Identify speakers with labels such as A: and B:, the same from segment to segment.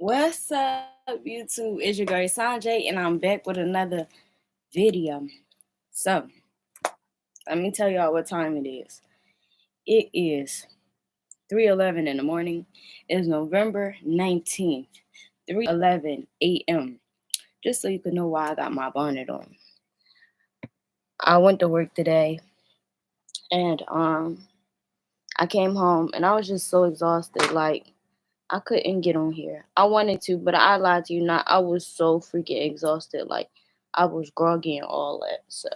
A: What's up, YouTube? It's your girl Sanjay, and I'm back with another video. So, let me tell y'all what time it is. It is 3:11 in the morning. It is November 19th, 3:11 a.m. Just so you can know why I got my bonnet on. I went to work today, and I came home, and I was just so exhausted. Like, I couldn't get on here. I wanted to, but I lied to you not. I was so freaking exhausted. Like, I was groggy and all that. So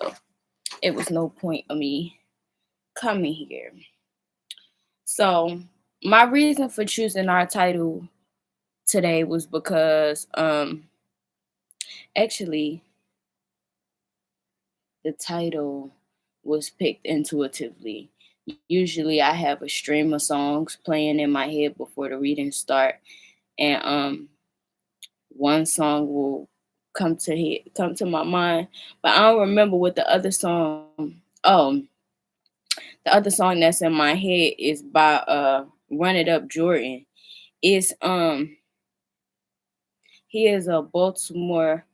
A: it was no point of me coming here. So my reason for choosing our title today was because actually the title was picked intuitively. Usually I have a stream of songs playing in my head before the readings start, and one song will come to my mind, but I don't remember what the other song. The other song that's in my head is by Run It Up Jordan. It's he is a Baltimore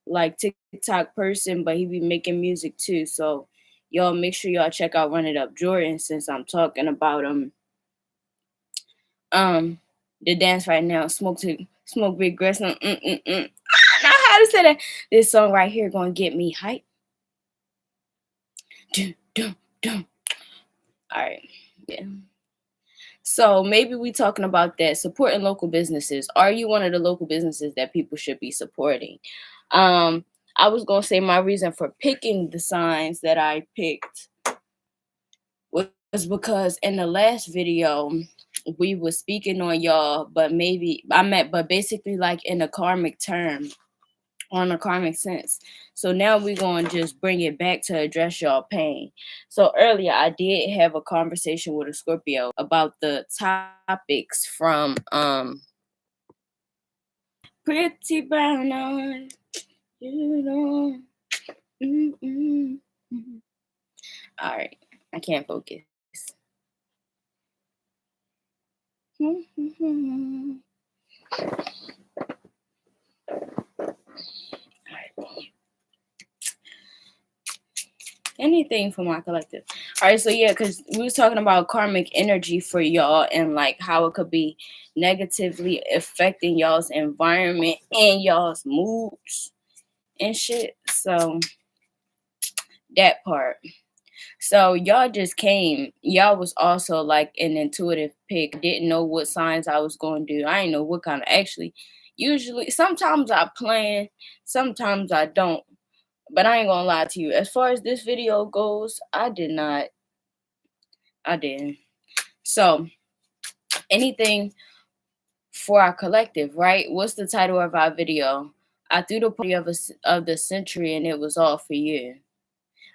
A: like TikTok person, but he be making music too. So y'all make sure y'all check out Run It Up Jordan since I'm talking about the dance right now. Smoke Big Grass. I don't know how to say that. This song right here gonna get me hype. Dum, dum, dum. All right, yeah. So maybe we talking about that, supporting local businesses. Are you one of the local businesses that people should be supporting? Um, I was gonna say my reason for picking the signs that I picked was because in the last video we were speaking on y'all, but basically like in a karmic term, on a karmic sense. So now we're going to just bring it back to address y'all pain. So earlier I did have a conversation with a Scorpio about the topics from Pretty Brown Eyes. You know. Mm-mm. All right, I can't focus. Anything for my collective. All right, so yeah, because we was talking about karmic energy for y'all and like how it could be negatively affecting y'all's environment and y'all's moods and shit. So that part. So y'all just came. Y'all was also like an intuitive pick. Didn't know what signs I was going to do. I didn't know what kind of actually. Usually, sometimes I plan, sometimes I don't. But I ain't gonna lie to you. As far as this video goes, I did not. I didn't. So anything for our collective, right? What's the title of our video? I threw the party of the century and it was all for you.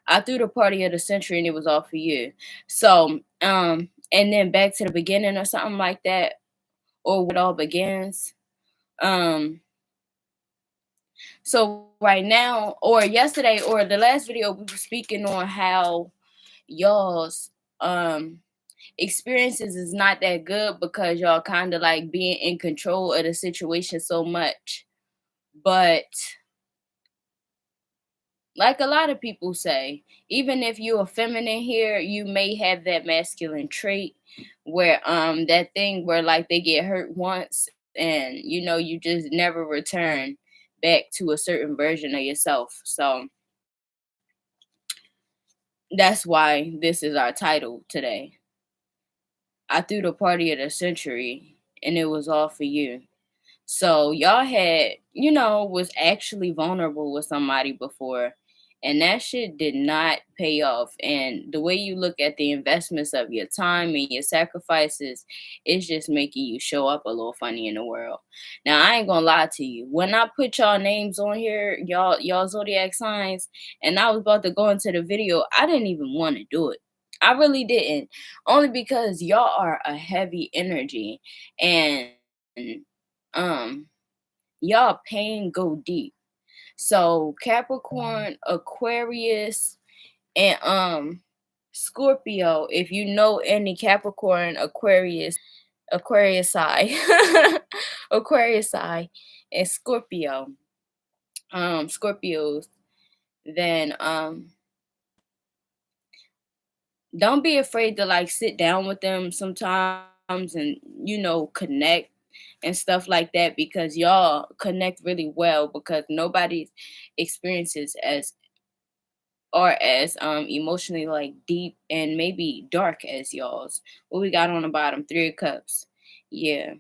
A: I threw the party of the century and it was all for you. So, and then back to the beginning or something like that, or what all begins. So right now, or yesterday, or the last video, we were speaking on how y'all's experiences is not that good because y'all kind of like being in control of the situation so much. But like a lot of people say, even if you're feminine here, you may have that masculine trait where that thing where like they get hurt once and you just never return back to a certain version of yourself. So that's why this is our title today. I threw the party of the century and it was all for you. So y'all had, was actually vulnerable with somebody before, and that shit did not pay off. And the way you look at the investments of your time and your sacrifices is just making you show up a little funny in the world. Now I ain't gonna lie to you. When I put y'all names on here, y'all zodiac signs, and I was about to go into the video, I didn't even want to do it. I really didn't. Only because y'all are a heavy energy and y'all pain go deep. So Capricorn, Aquarius, and Scorpio, if you know any Capricorn, Aquarius, Aquarius side. Aquarius side and Scorpio. Scorpios, then don't be afraid to like sit down with them sometimes and connect and stuff like that, because y'all connect really well, because nobody's experiences as emotionally like deep and maybe dark as y'all's. What we got on the bottom? Three of Cups. Yeah.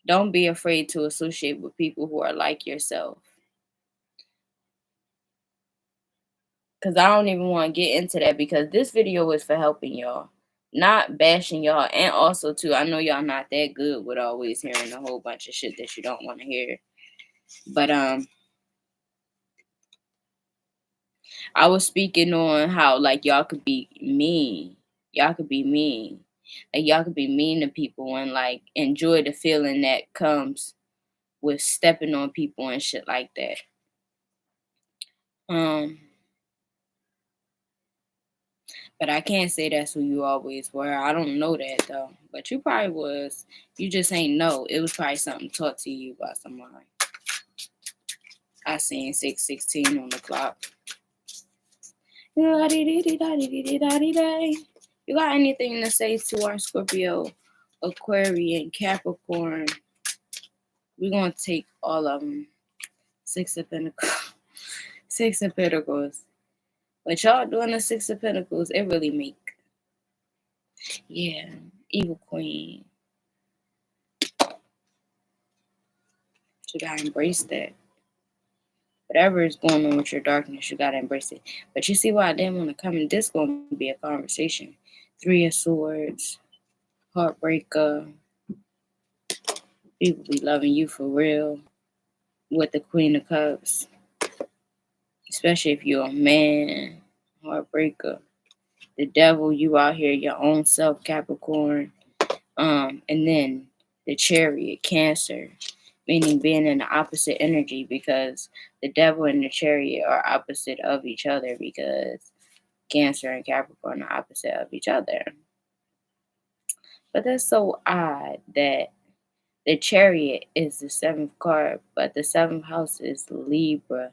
A: Don't be afraid to associate with people who are like yourself. Cause I don't even want to get into that, because this video is for helping y'all, not bashing y'all. And also too, I know y'all not that good with always hearing a whole bunch of shit that you don't want to hear. But I was speaking on how like y'all could be mean. Y'all could be mean. Like y'all could be mean to people and like enjoy the feeling that comes with stepping on people and shit like that. Um But I can't say that's who you always were. I don't know that though. But you probably was. You just ain't know. It was probably something taught to you by someone. I seen 6:16 on the clock. You got anything to say to our Scorpio, Aquarian, Capricorn? We're gonna take all of them. Six of Pentacles. Six of Pentacles. But y'all doing the Six of Pentacles, it really make. Yeah. Evil Queen. You gotta embrace that. Whatever is going on with your darkness, you gotta embrace it. But you see why I didn't want to come in? This gonna be a conversation. Three of Swords, heartbreaker. People be loving you for real. With the Queen of Cups, especially if you're a man, heartbreaker. The Devil, you out here your own self, Capricorn. And then the Chariot, Cancer, meaning being in the opposite energy, because the Devil and the Chariot are opposite of each other, because Cancer and Capricorn are opposite of each other. But that's so odd that the Chariot is the seventh card, but the seventh house is Libra.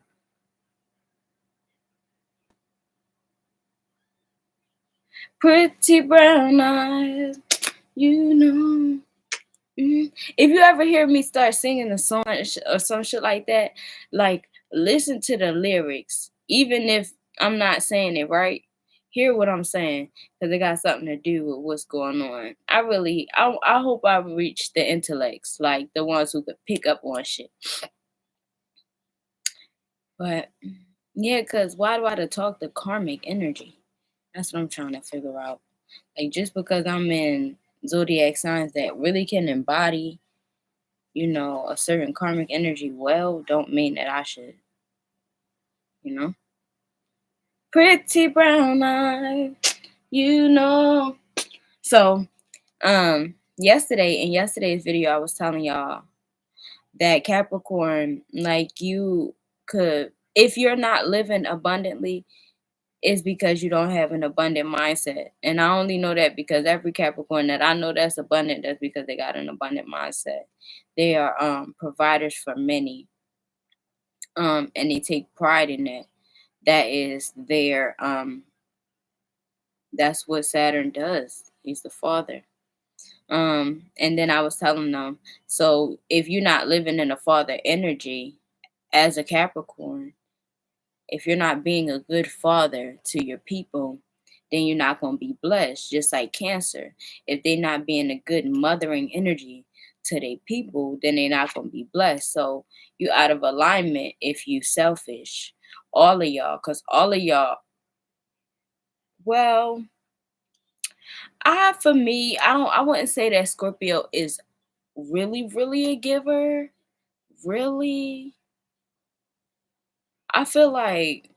A: Pretty brown eyes, you know. If you ever hear me start singing a song or some shit like that, like listen to the lyrics, even if I'm not saying it right. Hear what I'm saying, because it got something to do with what's going on. I hope I reach the intellects, like the ones who could pick up on shit. But yeah, because why do I have to talk the karmic energy? That's what I'm trying to figure out. Like just because I'm in zodiac signs that really can embody a certain karmic energy well, don't mean that I should, you know. Pretty brown eyes, you know. So, in yesterday's video, I was telling y'all that Capricorn, like you could, if you're not living abundantly, is because you don't have an abundant mindset. And I only know that because every Capricorn that I know that's abundant, that's because they got an abundant mindset. They are providers for many. And they take pride in that. That is their that's what Saturn does. He's the father. And then I was telling them, so if you're not living in a father energy as a Capricorn, if you're not being a good father to your people, then you're not going to be blessed. Just like Cancer, if they're not being a good mothering energy to their people, then they're not going to be blessed. So you out of alignment if you selfish. All of y'all, because all of y'all, well, for me, I wouldn't say that Scorpio is really a giver. Really, I feel like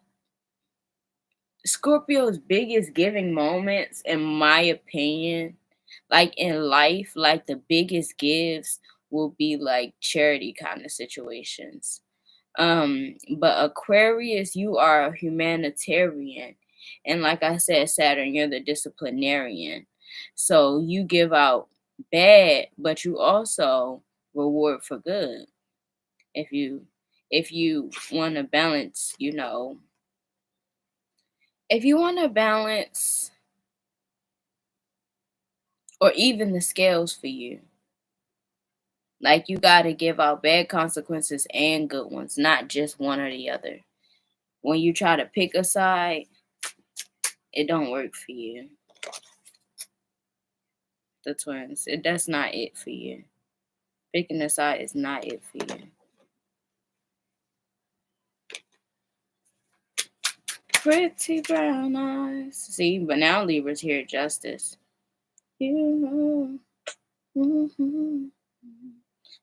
A: Scorpio's biggest giving moments, in my opinion, like in life, like the biggest gives will be like charity kind of situations. But Aquarius, you are a humanitarian. And like I said, Saturn, you're the disciplinarian. So you give out bad, but you also reward for good. If you want to balance, if you want to balance or even the scales for you, like you got to give out bad consequences and good ones, not just one or the other. When you try to pick a side, it don't work for you. The twins, that's not it for you. Picking a side is not it for you. Pretty brown eyes. See, but now Libra's here, Justice. You know.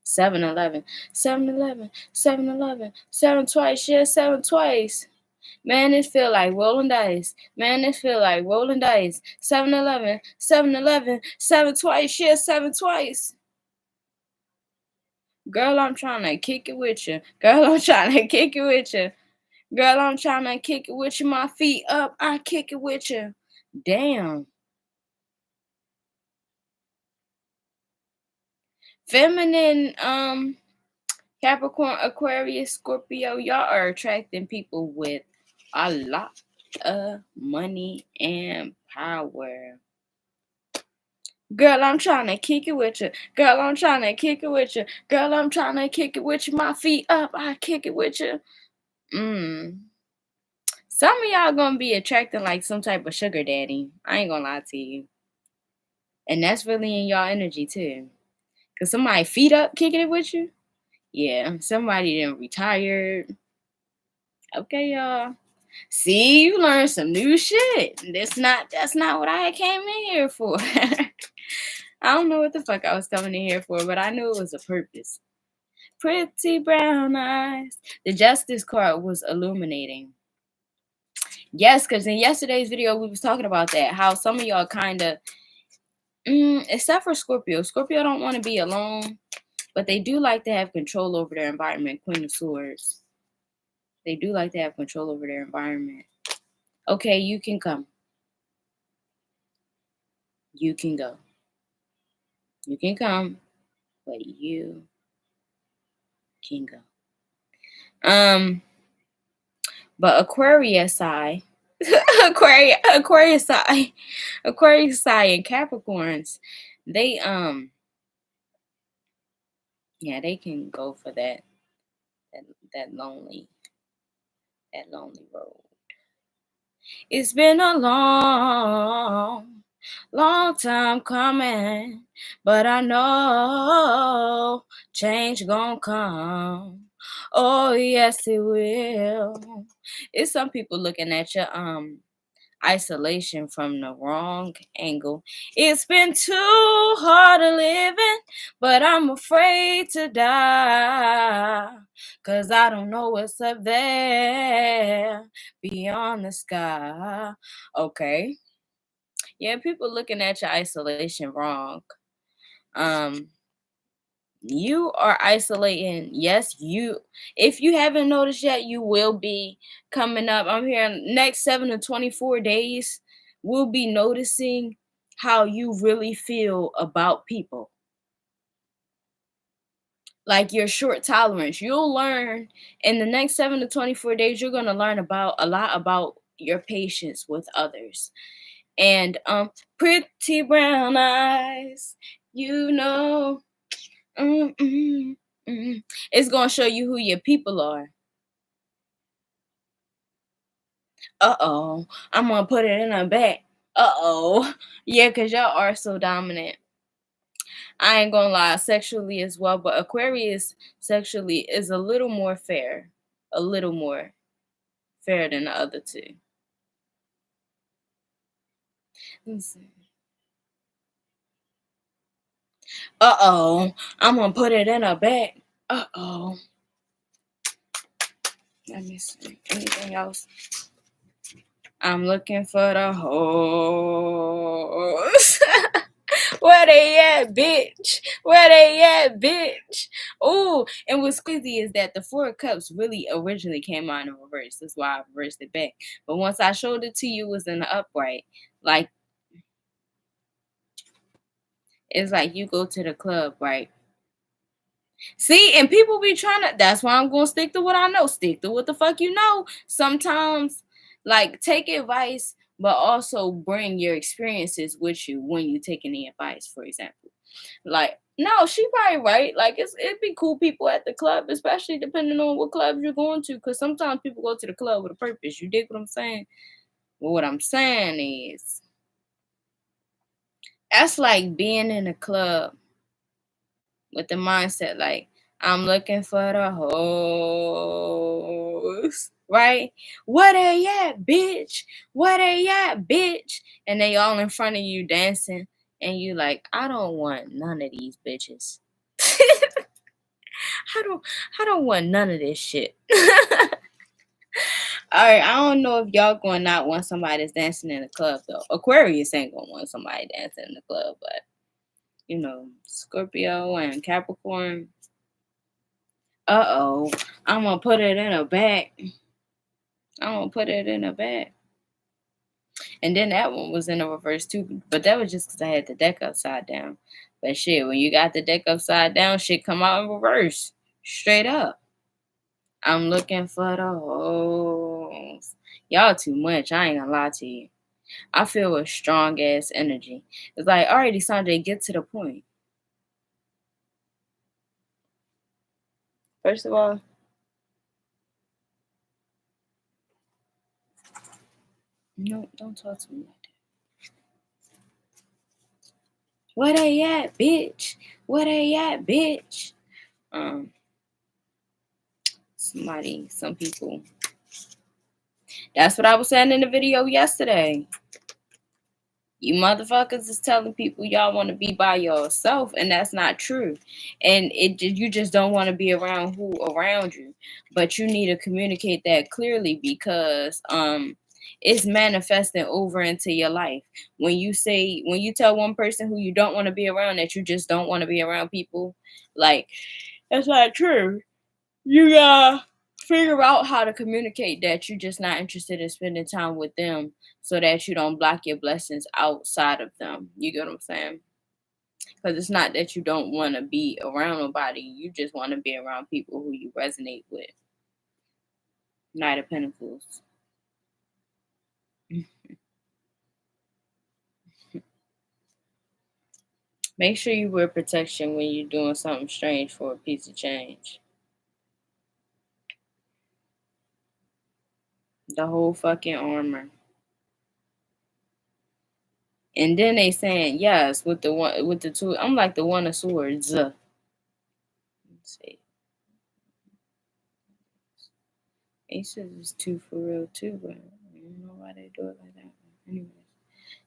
A: 7-Eleven, 7-Eleven, 7-Eleven, 7 twice, yeah, 7 twice. Man, this feel like rolling dice. Man, this feel like rolling dice. 7-Eleven, 7-Eleven, 7 twice, yeah, 7 twice. Girl, I'm trying to kick it with you. Girl, I'm trying to kick it with you. Girl, I'm trying to kick it with you. My feet up, I kick it with you. Damn. Feminine, Capricorn, Aquarius, Scorpio, y'all are attracting people with a lot of money and power. Girl, I'm trying to kick it with you. Girl, I'm trying to kick it with you. Girl, I'm trying to kick it with you. My feet up, I kick it with you. Some of y'all gonna be attracting like some type of sugar daddy. I ain't gonna lie to you. And that's really in y'all energy too. Cause somebody feet up kicking it with you. Yeah, somebody then retired. Okay, y'all. See, you learned some new shit. That's not what I came in here for. I don't know what the fuck I was coming in here for, but I knew it was a purpose. Pretty brown eyes. The Justice card was illuminating. Yes, because in yesterday's video we was talking about that. How some of y'all kind of, except for Scorpio. Scorpio don't want to be alone, but they do like to have control over their environment. Queen of Swords. They do like to have control over their environment. Okay, you can come. You can go. You can come, but you can go. But Aquarius I Aquarius I and Capricorns, they yeah, they can go for that that lonely road. It's been a long time coming, but I know change gonna come. Oh yes, it will. It's some people looking at your isolation from the wrong angle. It's been too hard to living, but I'm afraid to die. Cause I don't know what's up there beyond the sky. Okay. Yeah, people looking at your isolation wrong. You are isolating. Yes, if you haven't noticed yet, you will be coming up. I'm here next 7 to 24 days. We'll be noticing how you really feel about people. Like your short tolerance. You'll learn in the next 7 to 24 days, you're gonna learn about a lot about your patience with others. And pretty brown eyes, you know. It's gonna show you who your people are. I'm gonna put it in her back. Yeah, because y'all are so dominant. I ain't gonna lie, sexually as well, but Aquarius sexually is a little more fair. A little more fair than the other two. Let's see. I'm gonna put it in her back. Let me see. Anything else? I'm looking for the hoes. Where they at, bitch? Where they at, bitch? Oh, and what's crazy is that the Four of Cups really originally came out in reverse. That's why I reversed it back. But once I showed it to you, it was in the upright. Like, It's like you go to the club, right? See, and people be trying to, that's why I'm gonna stick to what I know. Stick to what the fuck you know. Sometimes, like, take advice, but also bring your experiences with you when you taking the advice, for example. Like, no, she probably right. Like, it'd be cool people at the club, especially depending on what club you're going to. Cause sometimes people go to the club with a purpose. You dig what I'm saying? Well, what I'm saying is that's like being in a club with the mindset like I'm looking for the hoes, right? Where they at, bitch? Where they at, bitch? And they all in front of you dancing, and you like, I don't want none of these bitches. I don't, I don't want none of this shit. All right, I don't know if y'all going not want somebody that's dancing in the club though. Aquarius ain't gonna want somebody dancing in the club, but you know, Scorpio and Capricorn. Uh-oh. I'm gonna put it in a bag. I'm gonna put it in a bag. And then that one was in a reverse too, but that was just because I had the deck upside down. But shit, when you got the deck upside down, shit come out in reverse. Straight up. I'm looking for the hoes. Y'all too much. I ain't gonna lie to you. I feel a strong ass energy. It's like, alrighty, Sanjay, get to the point. First of all, no, don't talk to me like that. Where they at, bitch? Where they at, bitch? Some people. That's what I was saying in the video yesterday. You motherfuckers is telling people y'all want to be by yourself, and that's not true. And you just don't want to be around who around you. But you need to communicate that clearly because it's manifesting over into your life. When you tell one person who you don't want to be around that you just don't want to be around people, like that's not true. You gotta figure out how to communicate that you're just not interested in spending time with them so that you don't block your blessings outside of them. You get what I'm saying? Because it's not that you don't want to be around nobody. You just want to be around people who you resonate with. Knight of Pentacles. Make sure you wear protection when you're doing something strange for a piece of change. The whole fucking armor. And then they saying yes with the two. I'm like the one of swords. Let's see. Aces is two for real too, but I don't know why they do it like that. Anyways,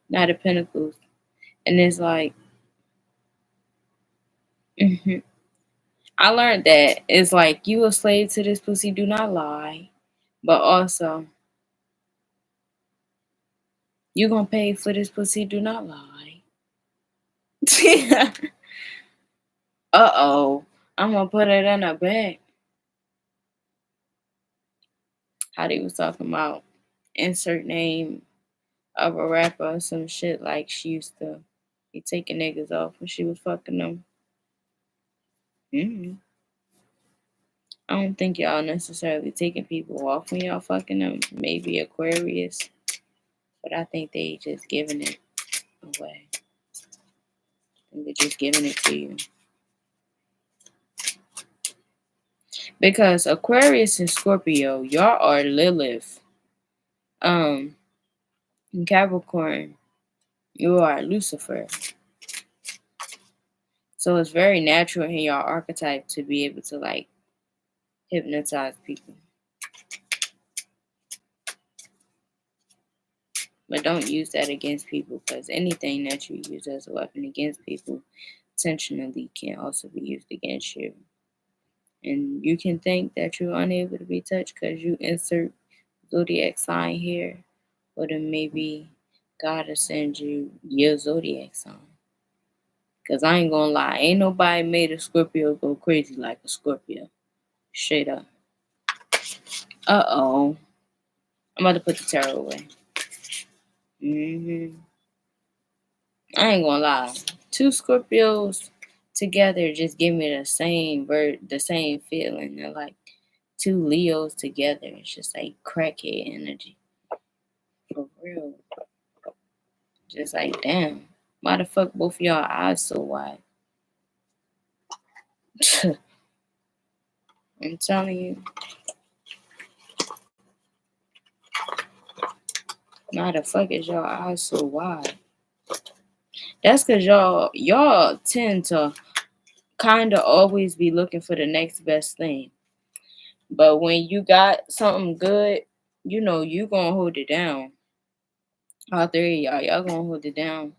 A: Knight of Pentacles, and it's like, I learned that it's like you a slave to this pussy. Do not lie, but also you gonna pay for this pussy. Do not lie. Uh-oh, I'm gonna put it in a bag. How they was talking about insert name of a rapper or some shit like she used to be taking niggas off when she was fucking them. I don't think y'all necessarily taking people off when y'all fucking them. Maybe Aquarius, but I think they just giving it away. They're just giving it to you. Because Aquarius and Scorpio, y'all are Lilith. In Capricorn, you are Lucifer. So it's very natural in your archetype to be able to like hypnotize people. But don't use that against people because anything that you use as a weapon against people intentionally can also be used against you. And you can think that you're unable to be touched because you insert zodiac sign here, or then maybe God will send you your zodiac sign. Because I ain't gonna lie, ain't nobody made a Scorpio go crazy like a Scorpio. Straight up. Uh-oh. I'm about to put the tarot away. I ain't gonna lie. Two Scorpios together just give me the same the same feeling. They're like two Leos together. It's just like crackhead energy. For real. Just like damn. Why the fuck both of y'all eyes so wide? I'm telling you. Why the fuck is y'all eyes so wide? That's cause y'all tend to kinda always be looking for the next best thing. But when you got something good, you gonna hold it down. All three of y'all gonna hold it down.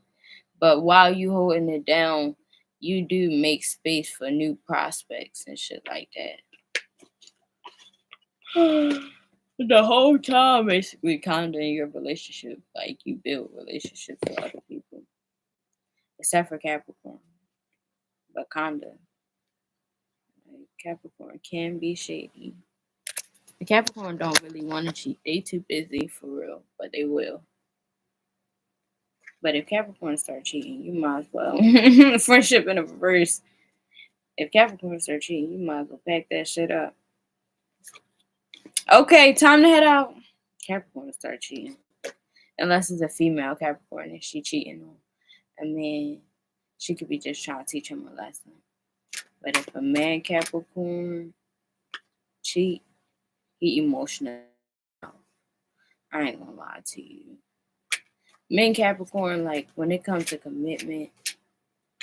A: But while you holding it down, you do make space for new prospects and shit like that. The whole time, basically, kinda in your relationship, like you build relationships with other people, except for Capricorn, but kinda. Like, Capricorn can be shady. The Capricorn don't really want to cheat. They too busy for real, but they will. But if Capricorn start cheating, you might as well. Friendship in a reverse. If Capricorn start cheating, you might as well pack that shit up. Okay, time to head out. Capricorn start cheating. Unless it's a female Capricorn and she cheating on a man, she could be just trying to teach him a lesson. But if a man Capricorn cheat, he emotional. I ain't gonna lie to you. Men Capricorn, like when it comes to commitment,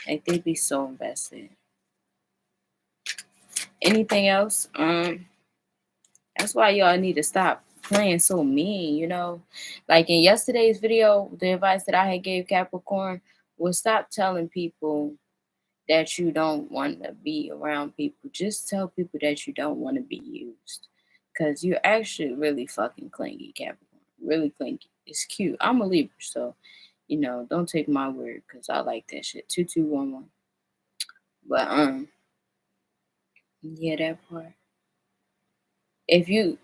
A: like they be so invested. Anything else? That's why y'all need to stop playing so mean. Like in yesterday's video, the advice that I had gave Capricorn was stop telling people that you don't want to be around people. Just tell people that you don't want to be used. Because you're actually really fucking clingy, Capricorn. Really clingy. It's cute. I'm a Libra, so, don't take my word because I like that shit. 2211. But, yeah, that part. If you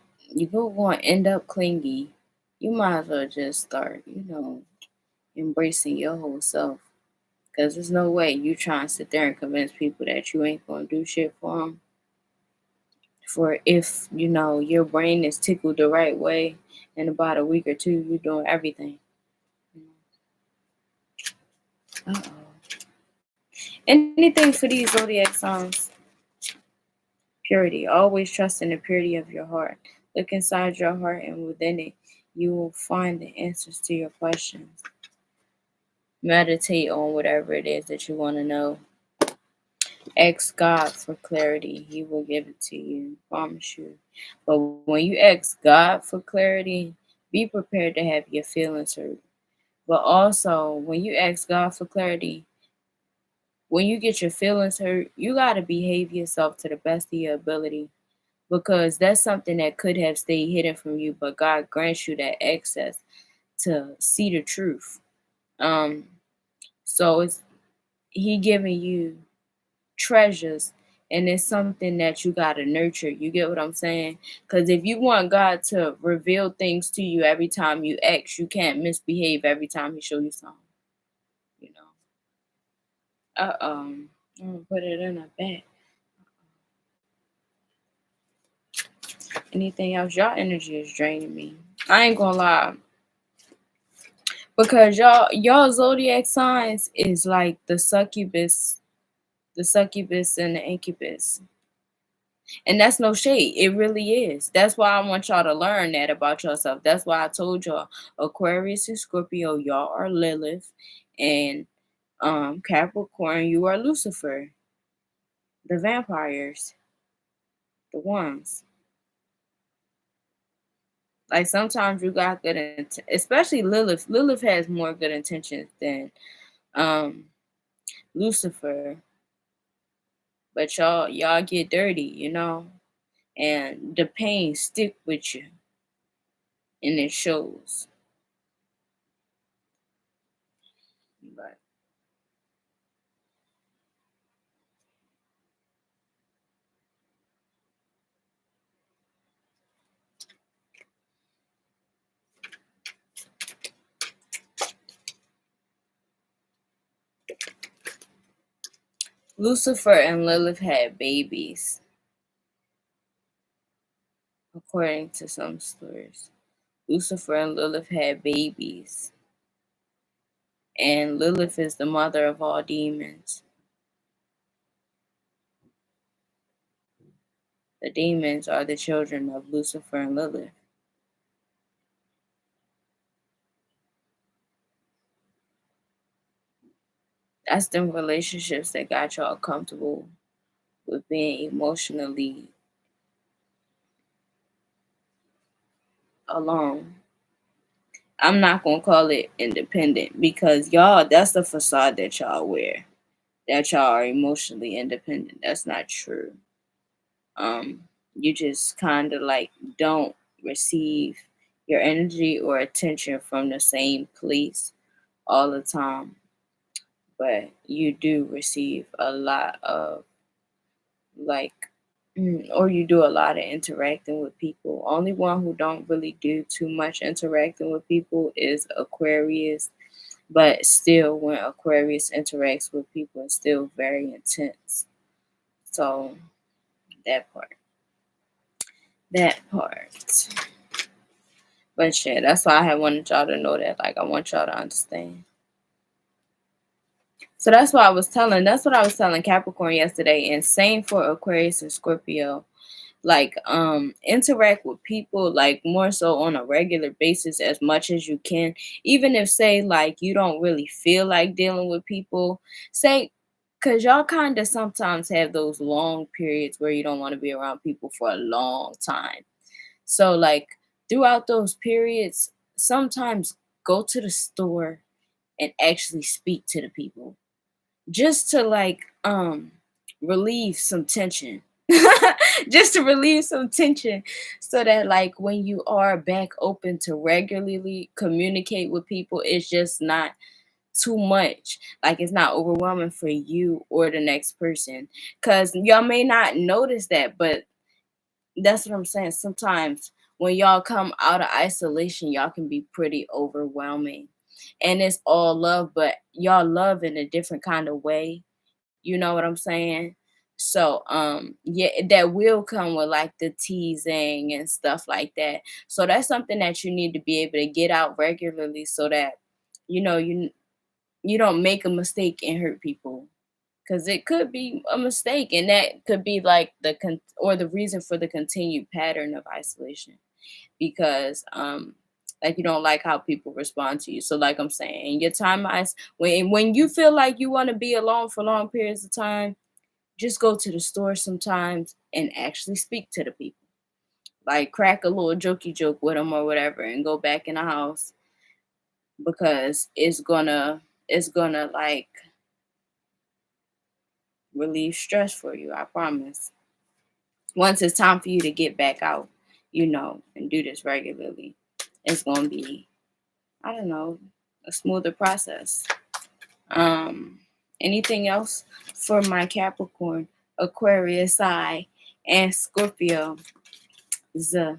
A: go want to end up clingy, you might as well just start, embracing your whole self. Because there's no way you trying to sit there and convince people that you ain't going to do shit for them. For if, your brain is tickled the right way, in about a week or two, you're doing everything. Uh-oh. Anything for these zodiac signs? Purity. Always trust in the purity of your heart. Look inside your heart, and within it, you will find the answers to your questions. Meditate on whatever it is that you want to know. Ask God for clarity. He will give it to you. I promise you. But when you ask God for clarity, be prepared to have your feelings hurt. But also, when you ask God for clarity, when you get your feelings hurt, you got to behave yourself to the best of your ability, because that's something that could have stayed hidden from you, but God grants you that access to see the truth. So it's He giving you treasures, and it's something that you got to nurture. You get what I'm saying? Because if you want God to reveal things to you every time you ask, you can't misbehave every time He show you something. You know. I'm gonna put it in a bag. Anything else? Y'all energy is draining me. I ain't gonna lie. Because y'all zodiac signs is like the succubus and the incubus. And that's no shade. It really is. That's why I want y'all to learn that about yourself. That's why I told y'all Aquarius and Scorpio, y'all are Lilith, and Capricorn, you are Lucifer. The vampires, the ones. Like sometimes you got good, especially Lilith. Lilith has more good intentions than um Lucifer, but y'all get dirty, and the pain stick with you, and it shows. But Lucifer and Lilith had babies, according to some stories. Lucifer and Lilith had babies, and Lilith is the mother of all demons. The demons are the children of Lucifer and Lilith. That's them relationships that got y'all comfortable with being emotionally alone. I'm not gonna call it independent because y'all, that's the facade that y'all wear. That y'all are emotionally independent. That's not true. You just kind of like don't receive your energy or attention from the same place all the time, but you do receive a lot of like or you do a lot of interacting with people. Only one who don't really do too much interacting with people is Aquarius, but still when Aquarius interacts with people it's still very intense. So that part. That part. But yeah, that's why I had wanted y'all to know that. Like I want y'all to understand. So that's what I was telling Capricorn yesterday, and same for Aquarius and Scorpio. Like interact with people like more so on a regular basis as much as you can, even if say like you don't really feel like dealing with people, say, because y'all kind of sometimes have those long periods where you don't want to be around people for a long time. So like throughout those periods, sometimes go to the store and actually speak to the people just to like relieve some tension. Just to relieve some tension so that like when you are back open to regularly communicate with people, it's just not too much. Like it's not overwhelming for you or the next person. Cause y'all may not notice that, but that's what I'm saying. Sometimes when y'all come out of isolation, y'all can be pretty overwhelming. And it's all love, but y'all love in a different kind of way. You know what I'm saying? So yeah, that will come with like the teasing and stuff like that. So that's something that you need to be able to get out regularly so that you know you don't make a mistake and hurt people, because it could be a mistake and that could be like or the reason for the continued pattern of isolation, because like you don't like how people respond to you. So like I'm saying, your time when you feel like you want to be alone for long periods of time, just go to the store sometimes and actually speak to the people, like crack a little jokey joke with them or whatever and go back in the house, because it's gonna like relieve stress for you, I promise. Once it's time for you to get back out, and do this regularly, it's gonna be, I don't know, a smoother process. Um, Anything else for my Capricorn, Aquarius, I, and Scorpio, the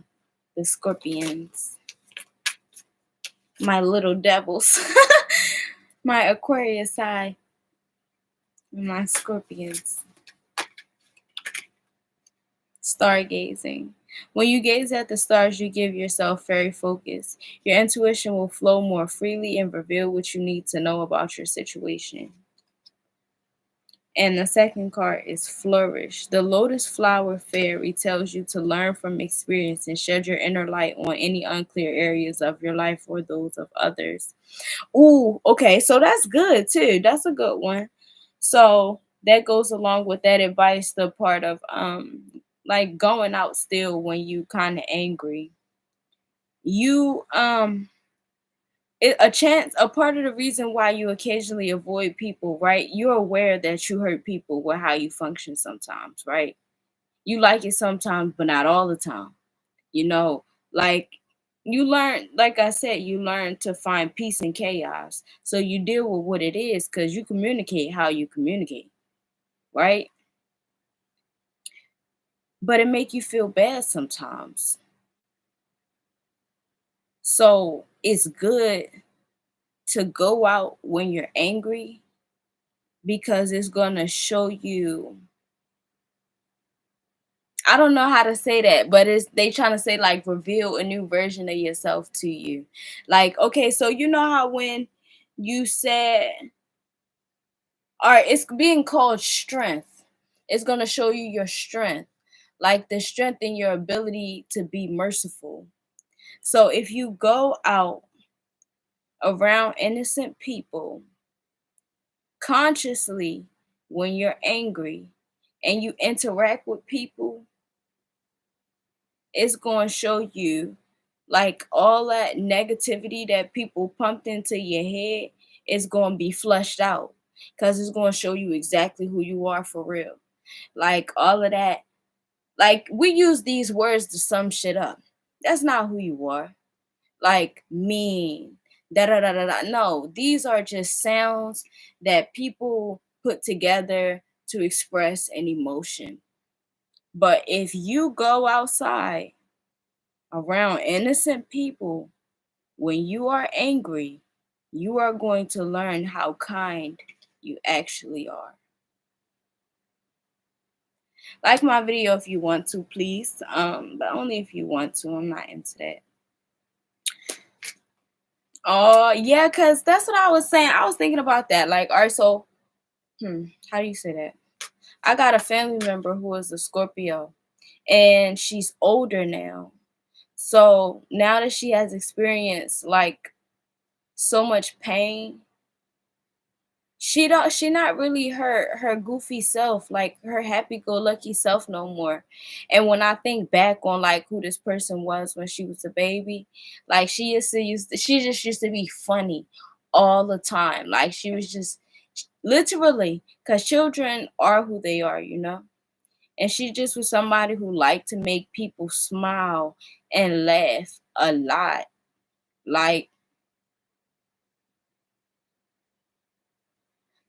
A: Scorpions, my little devils, my Aquarius, I, and my Scorpions. Stargazing. When you gaze at the stars, you give yourself very focus. Your intuition will flow more freely and reveal what you need to know about your situation. And the second card is Flourish. The lotus flower fairy tells you to learn from experience and shed your inner light on any unclear areas of your life or those of others. Ooh, okay, so that's good too. That's a good one. So that goes along with that advice, the part of like going out still when you kind of angry. You a part of the reason why you occasionally avoid people, right? You're aware that you hurt people with how you function sometimes, right? You like it sometimes, but not all the time. You know, like you learn, like I said, you learn to find peace in chaos. So you deal with what it is because you communicate how you communicate, right? But it make you feel bad sometimes. So it's good to go out when you're angry, because it's gonna show you, I don't know how to say that, but it's they trying to say like reveal a new version of yourself to you. Like, okay, so you know how when you said, or it's being called strength, it's gonna show you your strength, like the strength in your ability to be merciful. So if you go out around innocent people consciously when you're angry and you interact with people, it's going to show you like all that negativity that people pumped into your head is going to be flushed out, because it's going to show you exactly who you are for real. Like all of that, like we use these words to sum shit up. That's not who you are. Like mean, da da da da da. No, these are just sounds that people put together to express an emotion. But if you go outside around innocent people when you are angry, you are going to learn how kind you actually are. Like my video if you want to, please. But only if you want to. I'm not into that. Oh yeah, cause that's what I was saying. I was thinking about that. Like, all right, so how do you say that? I got a family member who is a Scorpio, and she's older now. So now that she has experienced like so much pain, she not really her goofy self, like her happy-go-lucky self no more. And when I think back on like who this person was when she was a baby, like she just used to be funny all the time. Like she was just literally, because children are who they are, you know. And she just was somebody who liked to make people smile and laugh a lot. Like,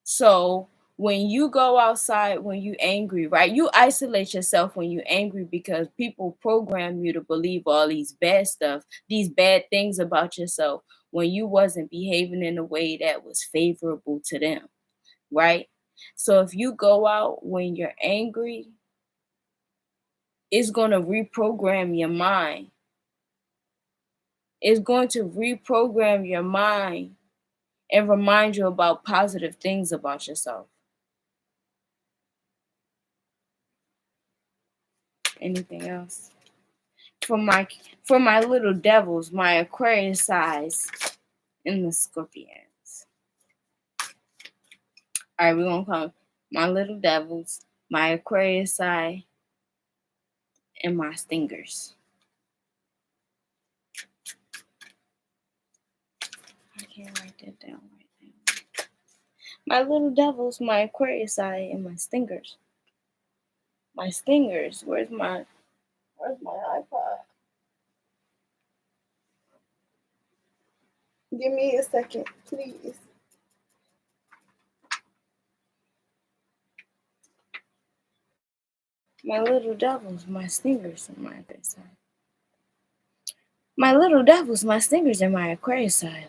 A: so when you go outside when you angry, right? You isolate yourself when you angry because people program you to believe all these bad stuff, these bad things about yourself when you wasn't behaving in a way that was favorable to them, right? So if you go out when you're angry, it's going to reprogram your mind. It's going to reprogram your mind and remind you about positive things about yourself. Anything else? For my little devils, my Aquarius size and the Scorpions. All right, we're gonna call my little devils, my Aquarius side, and my stingers. I can't write that down right now. My little devils, my Aquarius side, and my stingers. My stingers. Where's my iPod? Give me a second, please. My little devils, my stingers, and my Aquarius side. My little devils, my stingers, and my Aquarius side.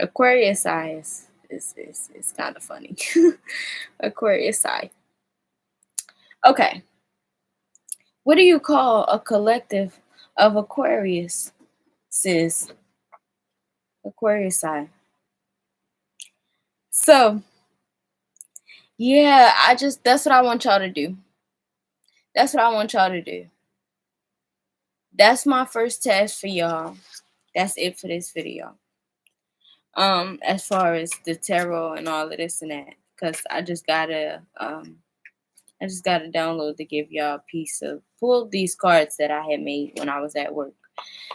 A: Aquarius size is kind of funny. Aquarius size. Okay. What do you call a collective of Aquarius, sis? Aquarius size. So, yeah, that's what I want y'all to do. That's what I want y'all to do. That's my first test for y'all. That's it for this video. As far as the tarot and all of this and that, because I just gotta download to give y'all a piece of pull these cards that I had made when I was at work.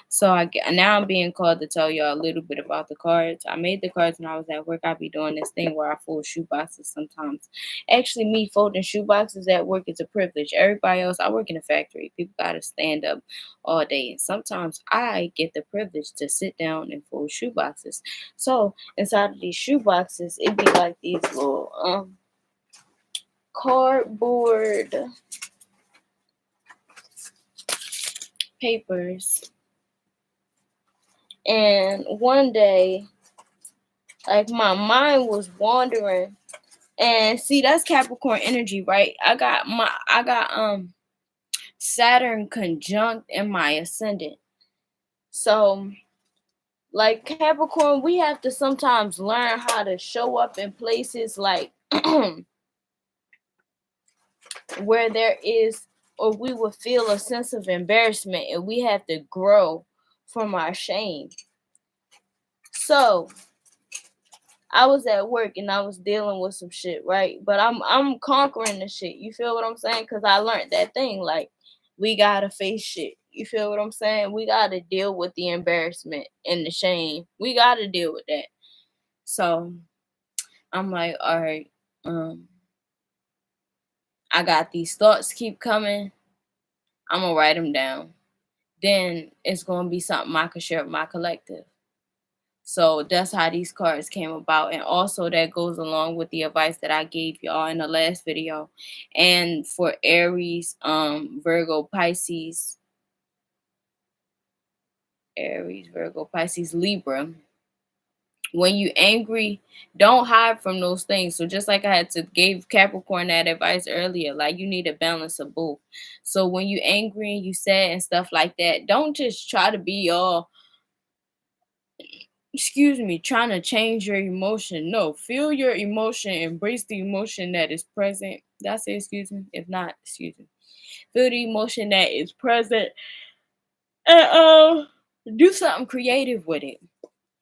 A: So now I'm being called to tell y'all a little bit about the cards. I made the cards when I was at work. I be doing this thing where I fold shoe boxes sometimes. Actually, me folding shoe boxes at work is a privilege. Everybody else, I work in a factory. People gotta stand up all day, and sometimes I get the privilege to sit down and fold shoe boxes. So inside of these shoe boxes, it'd be like these little cardboard papers. And one day, like, my mind was wandering, and see, that's Capricorn energy, right? I got Saturn conjunct in my ascendant. So, like, Capricorn, we have to sometimes learn how to show up in places like where there is, or we would feel a sense of embarrassment, and we have to grow from our shame. So I was at work and I was dealing with some shit, right? But I'm conquering the shit. You feel what I'm saying? Cause I learned that thing. Like, we gotta face shit. You feel what I'm saying? We gotta deal with the embarrassment and the shame. We gotta deal with that. So I'm like, all right, I got these thoughts keep coming. I'm gonna write them down. Then it's gonna be something I can share with my collective. So that's how these cards came about. And also that goes along with the advice that I gave y'all in the last video. And for Aries, Virgo, Pisces, Libra. When you angry, don't hide from those things. So just like I had to gave Capricorn that advice earlier, like, you need a balance of both. So when you angry and you sad and stuff like that, don't just try to be all, trying to change your emotion. No, feel your emotion, embrace the emotion that is present. Did I say excuse me? If not, excuse me. Feel the emotion that is present, and do something creative with it.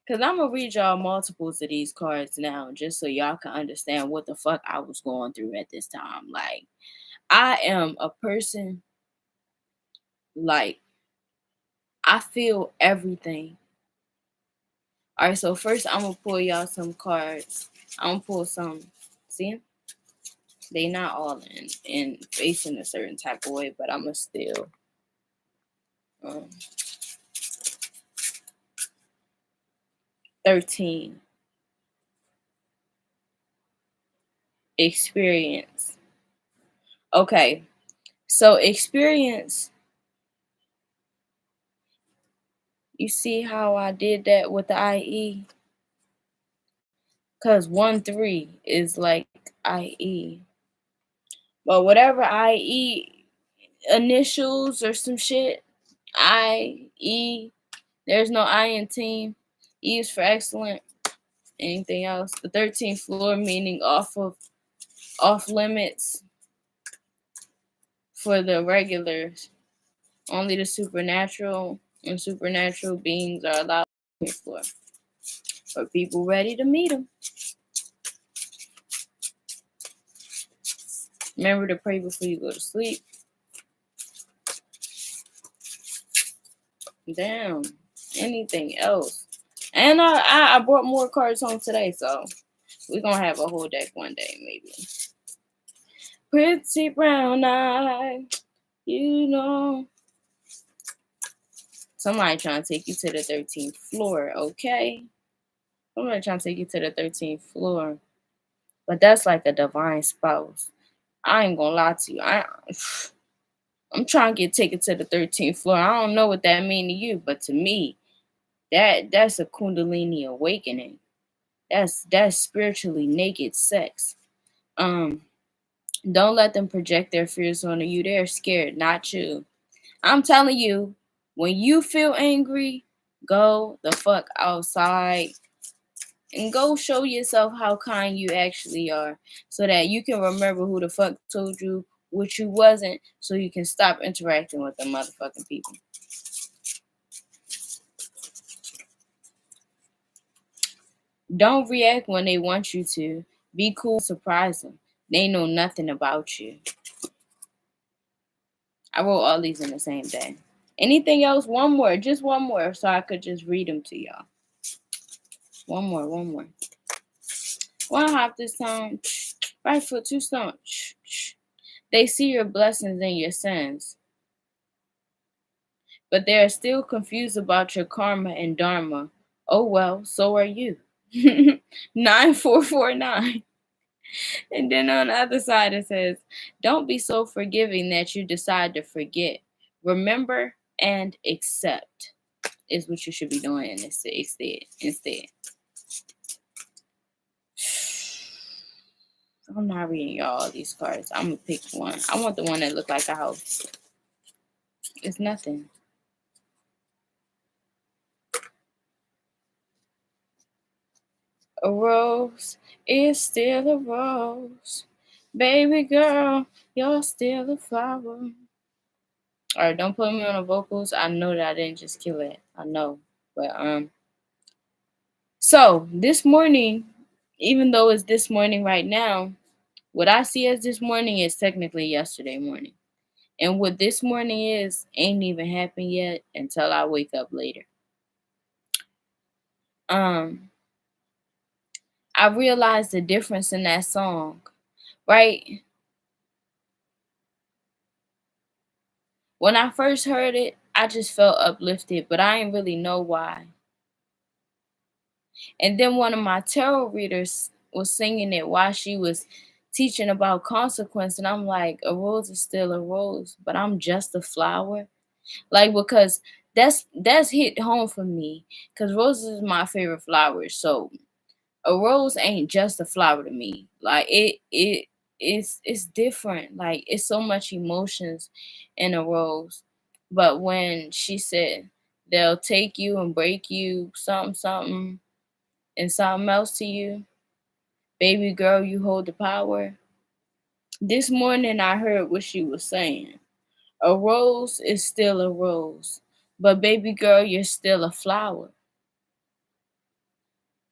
A: Cause I'm gonna read y'all multiples of these cards now, just so y'all can understand what the fuck I was going through at this time. Like, I am a person, like, I feel everything. All right, so first I'm gonna pull y'all some cards. I'm gonna pull some. See, they not all in facing a certain type of way, but I'm gonna still. 13. Experience. Okay, so experience. You see how I did that with the IE? Because 1-3 is like IE. But whatever IE initials or some shit, IE, there's no I in team. E is for excellent. Anything else? The 13th floor, meaning off limits for the regulars. Only the supernatural and supernatural beings are allowed on the floor. For people ready to meet them. Remember to pray before you go to sleep. Damn. Anything else? And I brought more cards home today, so we're gonna have a whole deck one day, maybe. Pretty brown eye, you know. Somebody trying to take you to the 13th floor, okay? Somebody trying to take you to the 13th floor. But that's like a divine spouse. I ain't gonna lie to you. I'm trying to get taken to the 13th floor. I don't know what that mean to you, but to me, that's a Kundalini awakening. That's spiritually naked sex. Don't let them project their fears onto you. They're scared, not you. I'm telling you, when you feel angry, go the fuck outside and go show yourself how kind you actually are, so that you can remember who the fuck told you what you wasn't, so you can stop interacting with the motherfucking people. Don't react when they want you to. Be cool, surprise them. They know nothing about you. I wrote all these in the same day. Anything else? One more, just one more, so I could just read them to y'all. One more, one more. One hop this time. Right foot, two stone. They see your blessings and your sins, but they are still confused about your karma and dharma. Oh well, so are you. 9449. And then on the other side it says, don't be so forgiving that you decide to forget. Remember and accept is what you should be doing instead. I'm not reading y'all these cards. I'm gonna pick one. I want the one that look like a house. It's nothing. A rose is still a rose. Baby girl, you're still a flower. Alright, don't put me on the vocals. I know that I didn't just kill it. I know. But so this morning, even though it's this morning right now, what I see as this morning is technically yesterday morning. And what this morning is ain't even happened yet until I wake up later. I realized the difference in that song, right? When I first heard it, I just felt uplifted, but I didn't really know why. And then one of my tarot readers was singing it while she was teaching about consequence, and I'm like, a rose is still a rose, but I'm just a flower. Like, because that's hit home for me, because roses is my favorite flower. So a rose ain't just a flower to me. Like it's different. Like it's so much emotions in a rose. But when she said they'll take you and break you, something, and something else to you, baby girl, you hold the power. This morning I heard what she was saying. A rose is still a rose, but baby girl, you're still a flower.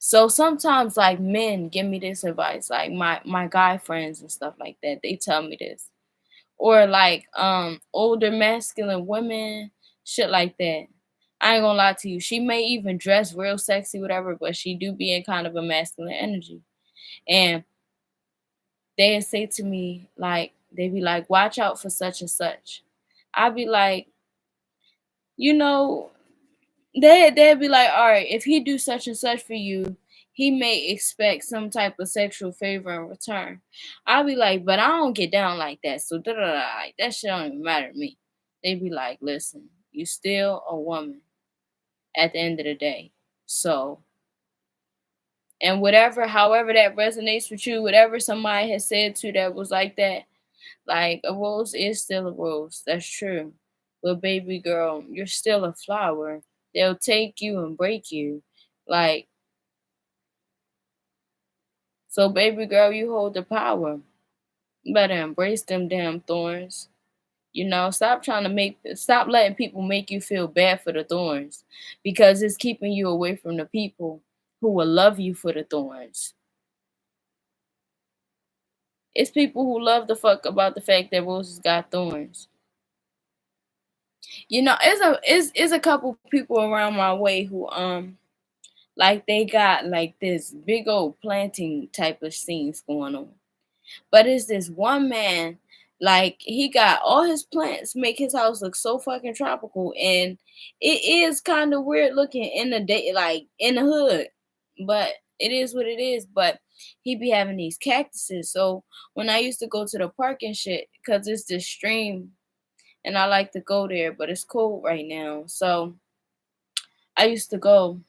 A: So sometimes like men give me this advice, like my guy friends and stuff like that, they tell me this. Or like older masculine women, shit like that. I ain't gonna lie to you. She may even dress real sexy, whatever, but she do be in kind of a masculine energy. And they say to me, like, they be like, watch out for such and such. I be like, you know, they'd be like, all right, if he do such and such for you, he may expect some type of sexual favor in return. I'll be like, but I don't get down like that. So like, that shit don't even matter to me. They be like, listen, you still a woman at the end of the day. So, and whatever, however that resonates with you, whatever somebody has said to that was like that, like a rose is still a rose. That's true. But baby girl, you're still a flower. They'll take you and break you. Like, so baby girl, you hold the power. You better embrace them damn thorns. You know, stop letting people make you feel bad for the thorns, because it's keeping you away from the people who will love you for the thorns. It's people who love the fuck about the fact that roses got thorns. You know, it's a couple people around my way who like they got like this big old planting type of scenes going on. But it's this one man, like he got all his plants make his house look so fucking tropical, and it is kind of weird looking in the day, like in the hood. But it is what it is. But he be having these cactuses. So when I used to go to the park and shit, cause it's this stream, and I like to go there, but it's cold right now. So I used to go.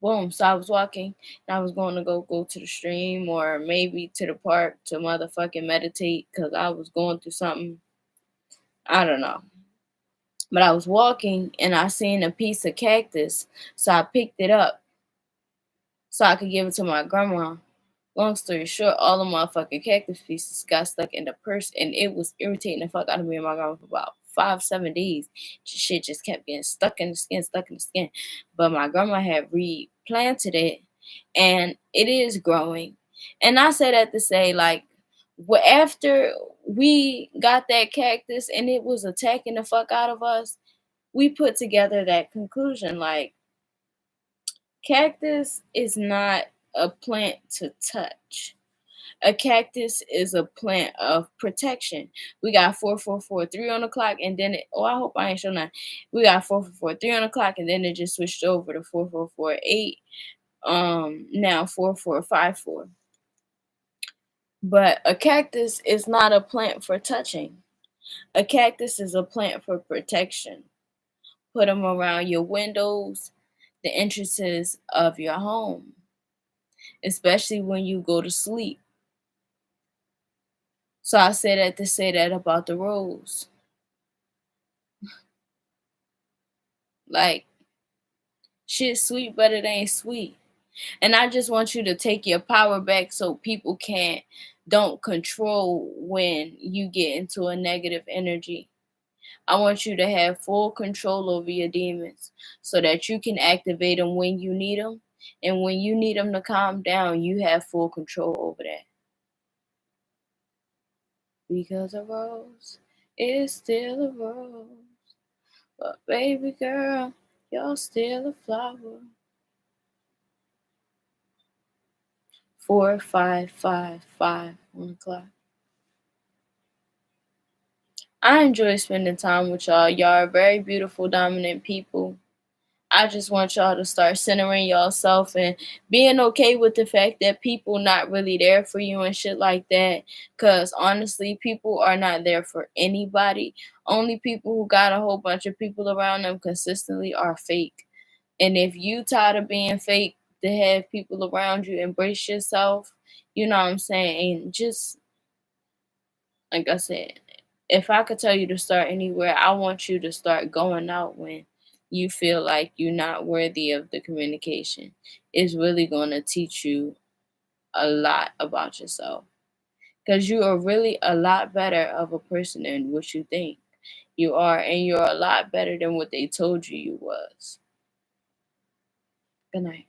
A: Boom. So I was walking and I was going to go to the stream or maybe to the park to motherfucking meditate because I was going through something. I don't know. But I was walking and I seen a piece of cactus. So I picked it up so I could give it to my grandma. Long story short, all the motherfucking cactus pieces got stuck in the purse, and it was irritating the fuck out of me and my grandma for about 5, 7 days. Shit just kept getting stuck in the skin. But my grandma had replanted it, and it is growing. And I say that to say, like, after we got that cactus and it was attacking the fuck out of us, we put together that conclusion like cactus is not a plant to touch. A cactus is a plant of protection. We got 4443 on the clock, and then I hope I ain't showing that. We got 4443 on the clock, and then it just switched over to 4448. Now 4454. But a cactus is not a plant for touching. A cactus is a plant for protection. Put them around your windows, the entrances of your home, especially when you go to sleep. So I say that to say that about the rose. Like, shit sweet, but it ain't sweet. And I just want you to take your power back so people don't control when you get into a negative energy. I want you to have full control over your demons so that you can activate them when you need them. And when you need them to calm down, you have full control over that. Because a rose is still a rose. But baby girl, you're still a flower. 4555 on the clock. I enjoy spending time with y'all. Y'all are very beautiful, dominant people. I just want y'all to start centering yourself and being okay with the fact that people not really there for you and shit like that. Cause honestly, people are not there for anybody. Only people who got a whole bunch of people around them consistently are fake. And if you tired of being fake to have people around you, embrace yourself. You know what I'm saying? And just like I said, if I could tell you to start anywhere, I want you to start going out when you feel like you're not worthy of the communication. It's really going to teach you a lot about yourself because you are really a lot better of a person than what you think you are, and you're a lot better than what they told you was. Good night.